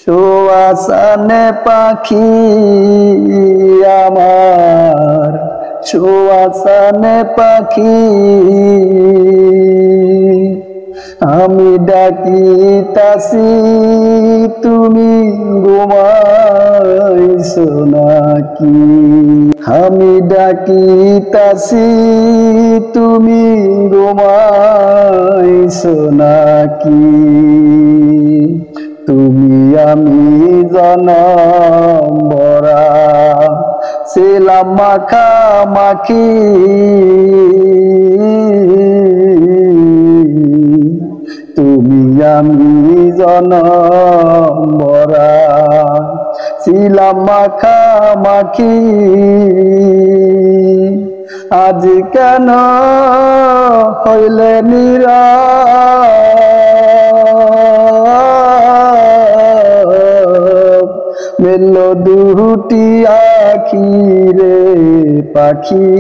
সুয়াসানে পাখি আমার, সুয়াসানে পাখি, আমি ডাকিতাছি তুমি ঘুমাইছো নাকি? আমি ডাকিতাছি তুমি ঘুমাইছো নাকি? তুমি আমি জনম ভরা ছিলাম মাখামাখি, তুমি আমি জনম ভরা ছিলাম মাখামাখি, আজ কেন হইলে নীরব? মেল দুটি আখি রে পাখি,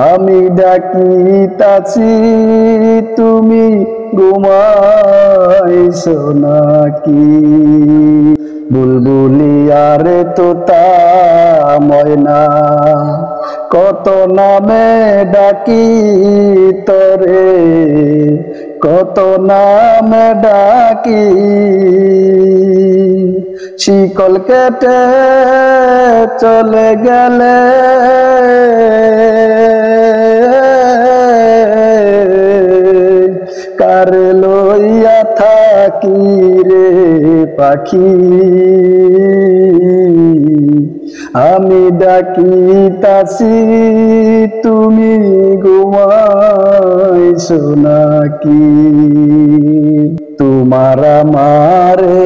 আমি ডাকিতাছি তুমি ঘুমাইছো নাকি? বুলবুলি আর তোতা ময়না কত নামে ডাকি তরে, কত নামে ডাকি, শিকল কেটে চলে গেলে কার লইয়া থাকি রে পাখি? আমি ডাকিতাছি তুমি ঘুমাইছো নাকি? তোমার আমারে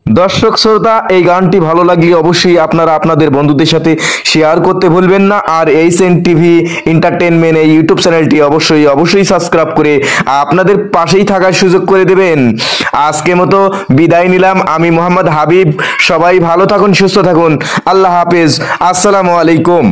দর্শক শ্রোতা, এই গানটি ভালো লাগলে অবশ্যই আপনারা আপনাদের বন্ধুদের সাথে শেয়ার করতে ভুলবেন না। আর এইচএন টিভি এন্টারটেনমেন্ট এই ইউটিউব চ্যানেলটি অবশ্যই সাবস্ক্রাইব করে আপনাদের পাশেই থাকার সুযোগ করে দেবেন। আজকের মতো বিদায় নিলাম, আমি মোহাম্মদ হাবিব। সবাই ভালো থাকুন, সুস্থ থাকুন। আল্লাহ হাফেজ, আসসালামু আলাইকুম।